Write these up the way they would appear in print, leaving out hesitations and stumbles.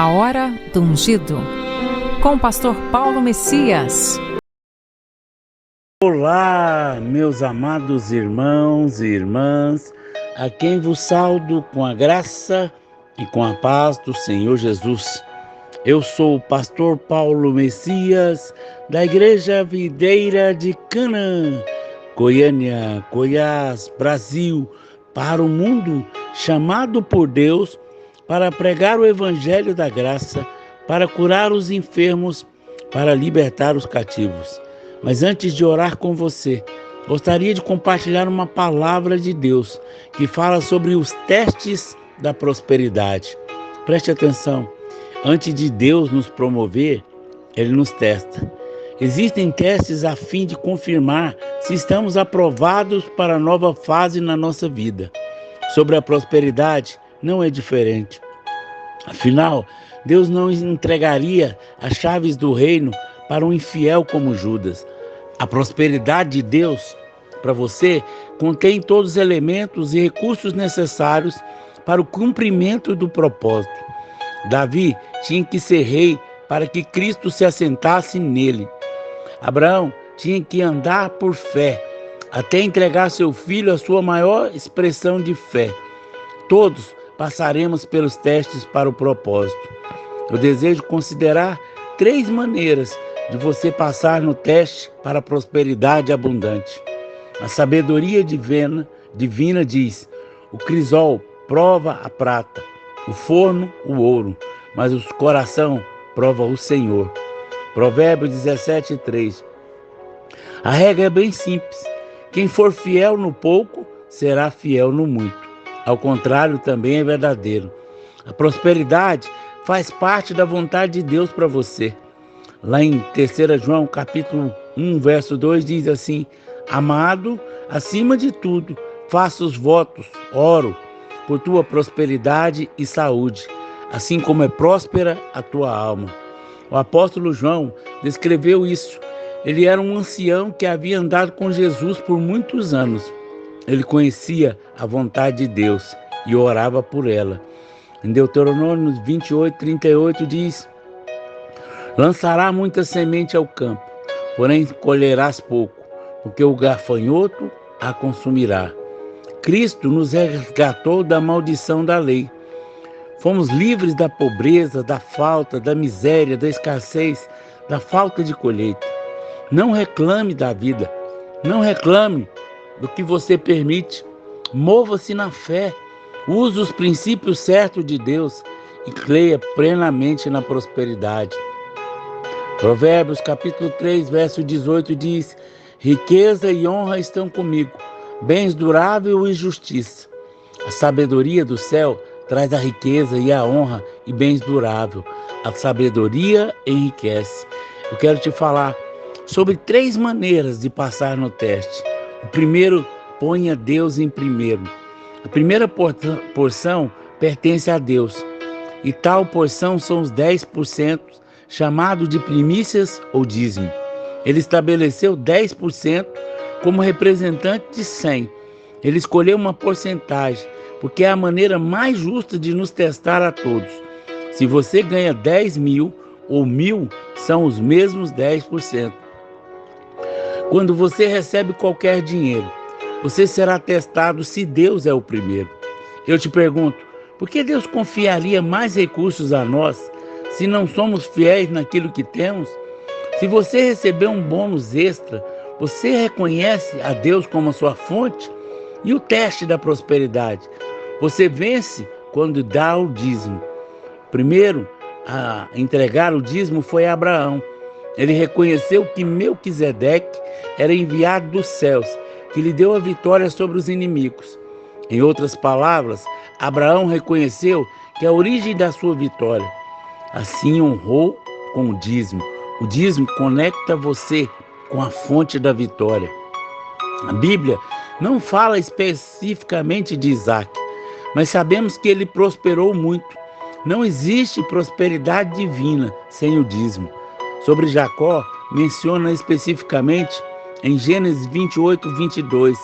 A Hora do Ungido, com o pastor Paulo Messias. Olá, meus amados irmãos e irmãs, a quem vos saúdo com a graça e com a paz do Senhor Jesus. Eu sou o pastor Paulo Messias, da Igreja Videira de Canaã, Goiânia, Goiás, Brasil, para o mundo, chamado por Deus para pregar o Evangelho da graça, para curar os enfermos, para libertar os cativos. Mas antes de orar com você, gostaria de compartilhar uma palavra de Deus que fala sobre os testes da prosperidade. Preste atenção, antes de Deus nos promover, Ele nos testa. Existem testes a fim de confirmar se estamos aprovados para a nova fase na nossa vida. Sobre a prosperidade, não é diferente. Afinal, Deus não entregaria as chaves do reino para um infiel como Judas. A prosperidade de Deus para você contém todos os elementos e recursos necessários para o cumprimento do propósito. Davi tinha que ser rei para que Cristo se assentasse nele. Abraão tinha que andar por fé, até entregar seu filho à sua maior expressão de fé. Todos passaremos pelos testes para o propósito. Eu desejo considerar 3 maneiras de você passar no teste para a prosperidade abundante. A sabedoria divina diz: o crisol prova a prata, o forno o ouro, mas o coração prova o Senhor. Provérbios 17:3. A regra é bem simples: quem for fiel no pouco, será fiel no muito. Ao contrário, também é verdadeiro. A prosperidade faz parte da vontade de Deus para você. Lá em 3 João, capítulo 1, verso 2, diz assim: amado, acima de tudo, faço os votos, oro, por tua prosperidade e saúde, assim como é próspera a tua alma. O apóstolo João descreveu isso. Ele era um ancião que havia andado com Jesus por muitos anos. Ele conhecia a vontade de Deus e orava por ela. Em Deuteronômio 28:38 diz: lançará muita semente ao campo, porém colherás pouco, porque o gafanhoto a consumirá. Cristo nos resgatou da maldição da lei. Fomos livres da pobreza, da falta, da miséria, da escassez, da falta de colheita. Não reclame da vida, não reclame do que você permite. Mova-se na fé, use os princípios certos de Deus e creia plenamente na prosperidade. Provérbios capítulo 3, verso 18 diz: riqueza e honra estão comigo, bens duráveis e justiça. A sabedoria do céu traz a riqueza e a honra e bens duráveis. A sabedoria enriquece. Eu quero te falar sobre 3 maneiras de passar no teste. O primeiro, ponha Deus em primeiro. A primeira porção pertence a Deus. E tal porção são os 10%, chamado de primícias ou dízimo. Ele estabeleceu 10% como representante de 100. Ele escolheu uma porcentagem, porque é a maneira mais justa de nos testar a todos. Se você ganha 10 mil ou 1.000, são os mesmos 10%. Quando você recebe qualquer dinheiro, você será testado se Deus é o primeiro. Eu te pergunto, por que Deus confiaria mais recursos a nós se não somos fiéis naquilo que temos? Se você receber um bônus extra, você reconhece a Deus como a sua fonte? E o teste da prosperidade? Você vence quando dá o dízimo. Primeiro a entregar o dízimo foi Abraão. Ele reconheceu que Melquisedeque era enviado dos céus, que lhe deu a vitória sobre os inimigos. Em outras palavras, Abraão reconheceu que a origem da sua vitória. Assim honrou com o dízimo. O dízimo conecta você com a fonte da vitória. A Bíblia não fala especificamente de Isaac, mas sabemos que ele prosperou muito. Não existe prosperidade divina sem o dízimo. Sobre Jacó, menciona especificamente em Gênesis 28:22,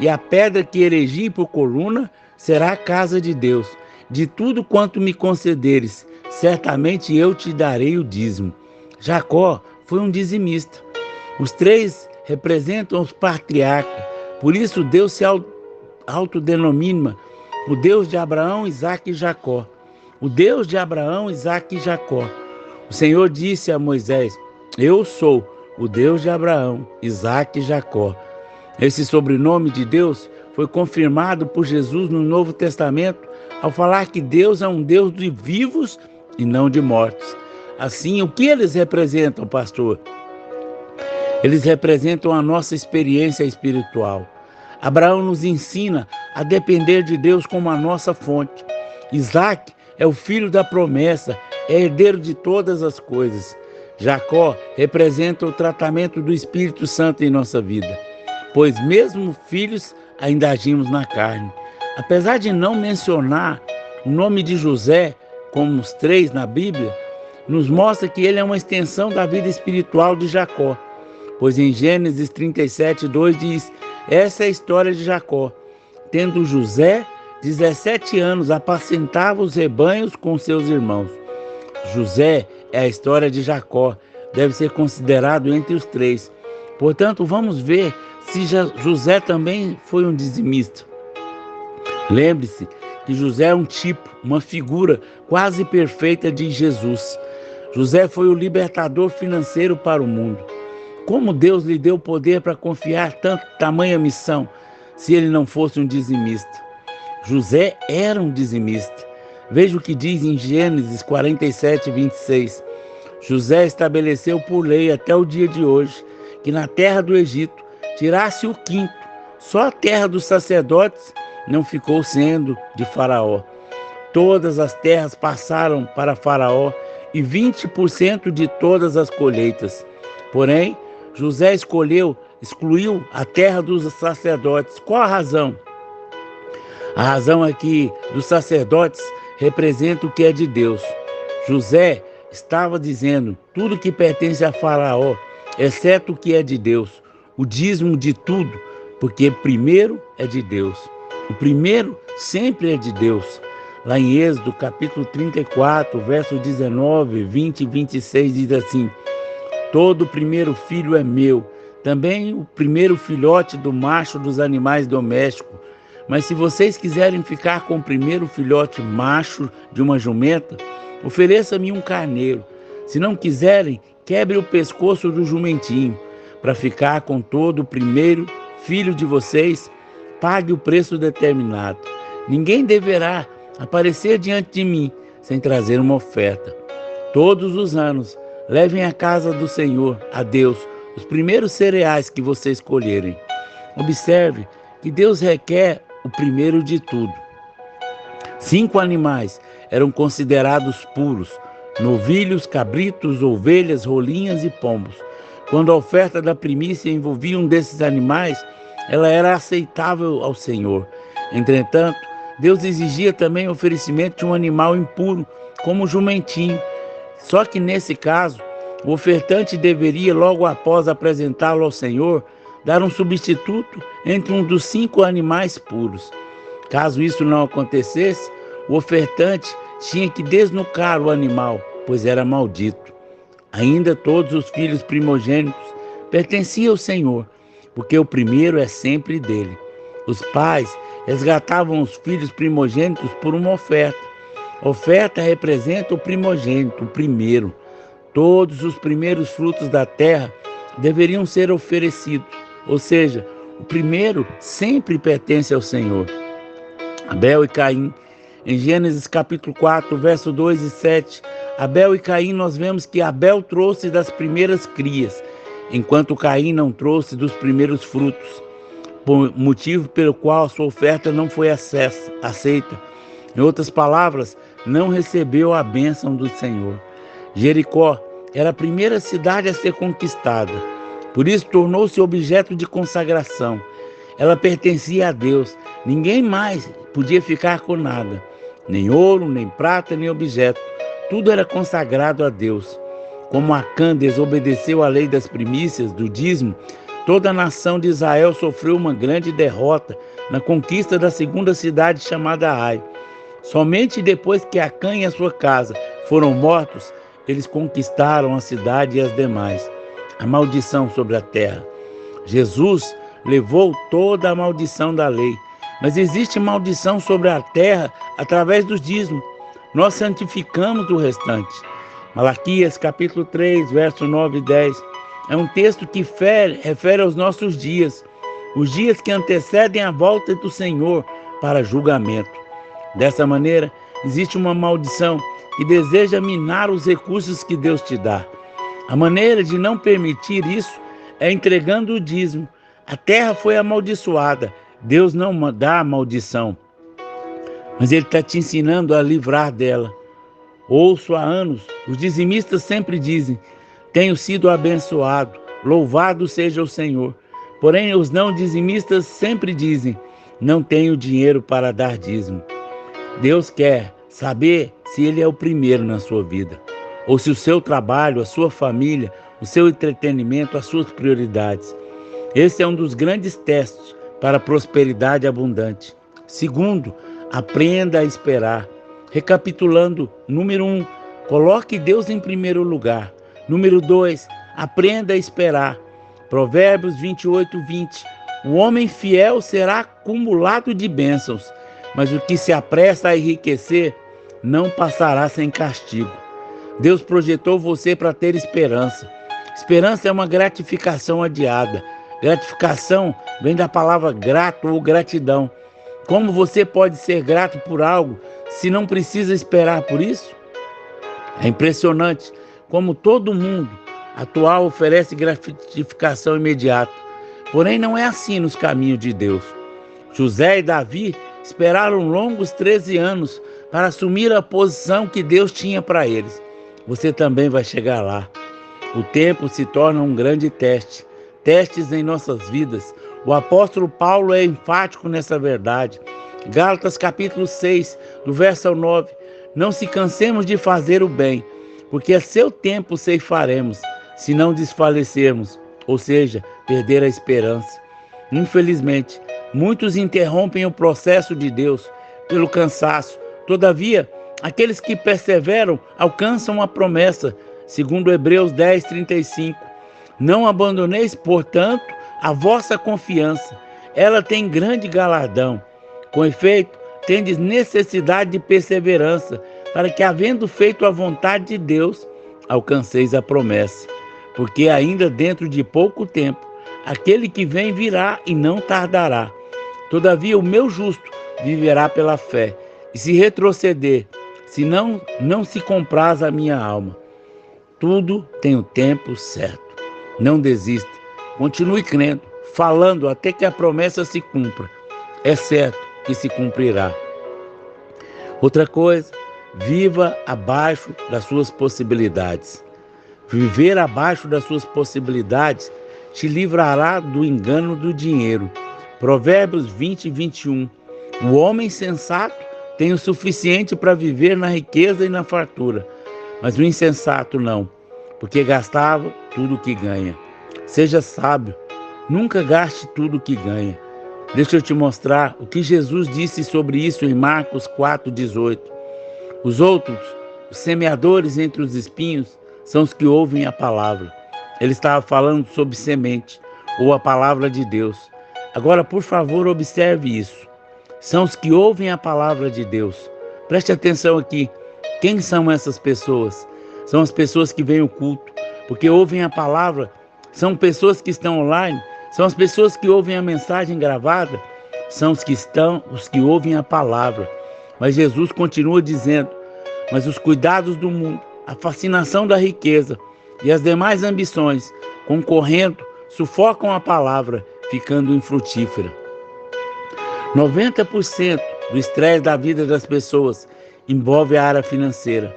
e a pedra que erigi por coluna será a casa de Deus. De tudo quanto me concederes, certamente eu te darei o dízimo. Jacó foi um dizimista. Os três representam os patriarcas, por isso Deus se autodenomina o Deus de Abraão, Isaque e Jacó. O Deus de Abraão, Isaque e Jacó. O Senhor disse a Moisés: eu sou o Deus de Abraão, Isaque e Jacó. Esse sobrenome de Deus foi confirmado por Jesus no Novo Testamento ao falar que Deus é um Deus de vivos e não de mortos. Assim, o que eles representam, pastor? Eles representam a nossa experiência espiritual. Abraão nos ensina a depender de Deus como a nossa fonte. Isaque é o filho da promessa, é herdeiro de todas as coisas. Jacó representa o tratamento do Espírito Santo em nossa vida, pois mesmo filhos ainda agimos na carne. Apesar de não mencionar o nome de José como os três na Bíblia, nos mostra que ele é uma extensão da vida espiritual de Jacó, pois em Gênesis 37:2 diz: essa é a história de Jacó. Tendo José 17 anos, apacentava os rebanhos com seus irmãos. José é a história de Jacó, deve ser considerado entre os três. Portanto, vamos ver se José também foi um dizimista. Lembre-se que José é um tipo, uma figura quase perfeita de Jesus. José foi o libertador financeiro para o mundo. Como Deus lhe deu poder para confiar tamanha missão, se ele não fosse um dizimista? José era um dizimista. Veja o que diz em Gênesis 47:26. José estabeleceu por lei até o dia de hoje que na terra do Egito tirasse o quinto. Só a terra dos sacerdotes não ficou sendo de Faraó. Todas as terras passaram para Faraó e 20% de todas as colheitas. Porém, José excluiu a terra dos sacerdotes. Qual a razão? A razão é que dos sacerdotes representa o que é de Deus. José estava dizendo: tudo que pertence a Faraó, exceto o que é de Deus, o dízimo de tudo, porque primeiro é de Deus. O primeiro sempre é de Deus. Lá em Êxodo, capítulo 34, versos 19, 20 e 26, diz assim: todo o primeiro filho é meu, também o primeiro filhote do macho dos animais domésticos. Mas se vocês quiserem ficar com o primeiro filhote macho de uma jumenta, ofereça-me um carneiro. Se não quiserem, quebre o pescoço do jumentinho. Para ficar com todo o primeiro filho de vocês, pague o preço determinado. Ninguém deverá aparecer diante de mim sem trazer uma oferta. Todos os anos, levem à casa do Senhor, a Deus, os primeiros cereais que vocês colherem. Observe que Deus requer o primeiro de tudo. 5 animais eram considerados puros: novilhos, cabritos, ovelhas, rolinhas e pombos. Quando a oferta da primícia envolvia um desses animais, ela era aceitável ao Senhor. Entretanto, Deus exigia também o oferecimento de um animal impuro, como o jumentinho. Só que nesse caso, o ofertante deveria, logo após apresentá-lo ao Senhor, dar um substituto entre um dos 5 animais puros. Caso isso não acontecesse, o ofertante tinha que desnucar o animal, pois era maldito. Ainda todos os filhos primogênitos pertenciam ao Senhor, porque o primeiro é sempre dele. Os pais resgatavam os filhos primogênitos por uma oferta. A oferta representa o primogênito, o primeiro. Todos os primeiros frutos da terra deveriam ser oferecidos, ou seja, o primeiro sempre pertence ao Senhor. Abel e Caim, em Gênesis capítulo 4, verso 2 e 7, Abel e Caim, nós vemos que Abel trouxe das primeiras crias, enquanto Caim não trouxe dos primeiros frutos, por motivo pelo qual a sua oferta não foi aceita. Em outras palavras, não recebeu a bênção do Senhor. Jericó era a primeira cidade a ser conquistada, por isso tornou-se objeto de consagração. Ela pertencia a Deus, ninguém mais podia ficar com nada, nem ouro, nem prata, nem objeto. Tudo era consagrado a Deus. Como Acã desobedeceu à lei das primícias, do dízimo, toda a nação de Israel sofreu uma grande derrota na conquista da segunda cidade chamada Ai. Somente depois que Acã e a sua casa foram mortos, eles conquistaram a cidade e as demais. A maldição sobre a terra. Jesus levou toda a maldição da lei, mas existe maldição sobre a terra através dos dízimos. Nós santificamos o restante. Malaquias capítulo 3, verso 9 e 10. É um texto que refere aos nossos dias, os dias que antecedem a volta do Senhor para julgamento. Dessa maneira, existe uma maldição que deseja minar os recursos que Deus te dá. A maneira de não permitir isso é entregando o dízimo. A terra foi amaldiçoada. Deus não dá a maldição, mas Ele está te ensinando a livrar dela. Ouço há anos, os dizimistas sempre dizem: tenho sido abençoado, louvado seja o Senhor. Porém, os não dizimistas sempre dizem: não tenho dinheiro para dar dízimo. Deus quer saber se Ele é o primeiro na sua vida, ou se o seu trabalho, a sua família, o seu entretenimento, as suas prioridades. Esse é um dos grandes testes para a prosperidade abundante. Segundo, aprenda a esperar. Recapitulando, número 1, coloque Deus em primeiro lugar. Número 2, aprenda a esperar. Provérbios 28, 20. O homem fiel será acumulado de bênçãos, mas o que se apressa a enriquecer não passará sem castigo. Deus projetou você para ter esperança. Esperança é uma gratificação adiada. Gratificação vem da palavra grato ou gratidão. Como você pode ser grato por algo se não precisa esperar por isso? É impressionante como todo mundo atual oferece gratificação imediata. Porém, não é assim nos caminhos de Deus. José e Davi esperaram longos 13 anos para assumir a posição que Deus tinha para eles. Você também vai chegar lá. O tempo se torna um grande teste. Testes em nossas vidas. O apóstolo Paulo é enfático nessa verdade. Gálatas capítulo 6, do verso ao 9. Não se cansemos de fazer o bem, porque a seu tempo ceifaremos, se não desfalecermos, ou seja, perder a esperança. Infelizmente, muitos interrompem o processo de Deus pelo cansaço. Todavia, aqueles que perseveram alcançam a promessa, segundo Hebreus 10, 35. Não abandoneis, portanto, a vossa confiança. Ela tem grande galardão. Com efeito, tendes necessidade de perseverança, para que, havendo feito a vontade de Deus, alcanceis a promessa. Porque ainda dentro de pouco tempo, aquele que vem virá e não tardará. Todavia, o meu justo viverá pela fé, e se retroceder, se não se compraz a minha alma. Tudo tem o tempo certo. Não desista. Continue crendo, falando até que a promessa se cumpra. É certo que se cumprirá. Outra coisa, viva abaixo das suas possibilidades. Viver abaixo das suas possibilidades te livrará do engano do dinheiro. Provérbios 20 e 21. O homem sensato tem o suficiente para viver na riqueza e na fartura, mas o insensato não, porque gastava tudo o que ganha. Seja sábio, nunca gaste tudo o que ganha. Deixa eu te mostrar o que Jesus disse sobre isso em Marcos 4,18. Os outros, os semeadores entre os espinhos, são os que ouvem a palavra. Ele estava falando sobre semente, ou a palavra de Deus. Agora, por favor, observe isso. São os que ouvem a palavra de Deus. Preste atenção aqui. Quem são essas pessoas? São as pessoas que vêm ao culto, porque ouvem a palavra. São pessoas que estão online. São as pessoas que ouvem a mensagem gravada. São os que ouvem a palavra. Mas Jesus continua dizendo: mas os cuidados do mundo, a fascinação da riqueza e as demais ambições, concorrendo, sufocam a palavra, ficando infrutífera. 90% do estresse da vida das pessoas envolve a área financeira.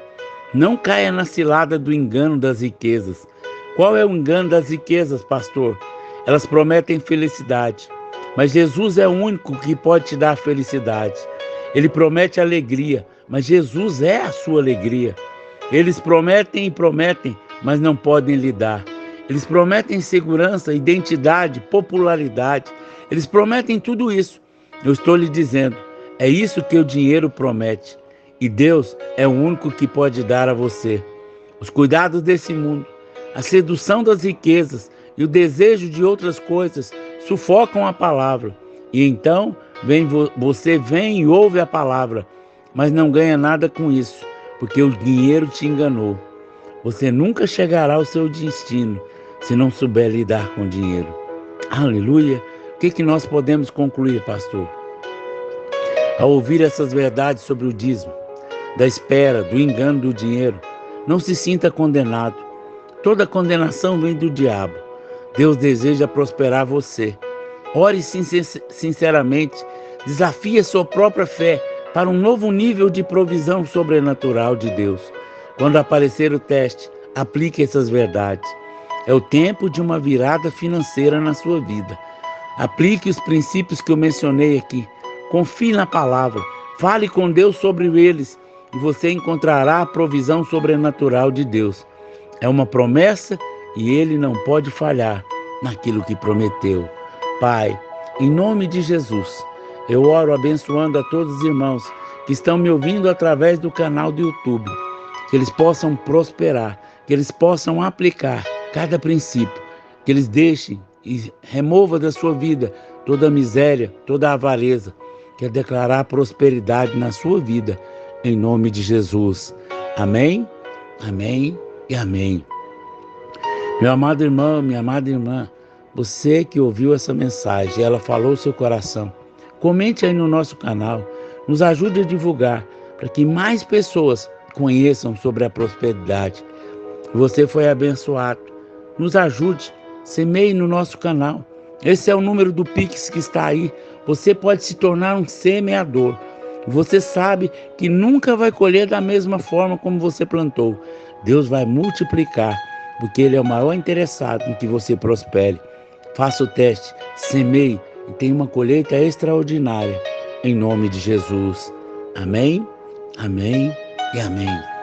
Não caia na cilada do engano das riquezas. Qual é o engano das riquezas, pastor? Elas prometem felicidade, mas Jesus é o único que pode te dar felicidade. Ele promete alegria, mas Jesus é a sua alegria. Eles prometem e prometem, mas não podem lhe dar. Eles prometem segurança, identidade, popularidade. Eles prometem tudo isso. Eu estou lhe dizendo, é isso que o dinheiro promete. E Deus é o único que pode dar a você. Os cuidados desse mundo, a sedução das riquezas e o desejo de outras coisas sufocam a palavra. E então você vem e ouve a palavra, mas não ganha nada com isso, porque o dinheiro te enganou. Você nunca chegará ao seu destino se não souber lidar com o dinheiro. Aleluia! O que nós podemos concluir, pastor? Ao ouvir essas verdades sobre o dízimo, da espera, do engano do dinheiro, não se sinta condenado. Toda condenação vem do diabo. Deus deseja prosperar você. Ore sinceramente, desafie a sua própria fé para um novo nível de provisão sobrenatural de Deus. Quando aparecer o teste, aplique essas verdades. É o tempo de uma virada financeira na sua vida. Aplique os princípios que eu mencionei aqui. Confie na palavra. Fale com Deus sobre eles e você encontrará a provisão sobrenatural de Deus. É uma promessa e Ele não pode falhar naquilo que prometeu. Pai, em nome de Jesus, eu oro abençoando a todos os irmãos que estão me ouvindo através do canal do YouTube. Que eles possam prosperar, que eles possam aplicar cada princípio, que eles deixem e removam da sua vida toda a miséria, toda a avareza. Quer declarar prosperidade na sua vida, em nome de Jesus. Amém, amém e amém. Meu amado irmão, minha amada irmã, você que ouviu essa mensagem, ela falou o seu coração, comente aí no nosso canal, nos ajude a divulgar, para que mais pessoas conheçam sobre a prosperidade. Você foi abençoado, nos ajude, semeie no nosso canal. Esse é o número do Pix que está aí. Você pode se tornar um semeador. Você sabe que nunca vai colher da mesma forma como você plantou. Deus vai multiplicar, porque Ele é o maior interessado em que você prospere. Faça o teste, semeie e tenha uma colheita extraordinária, em nome de Jesus. Amém, amém e amém.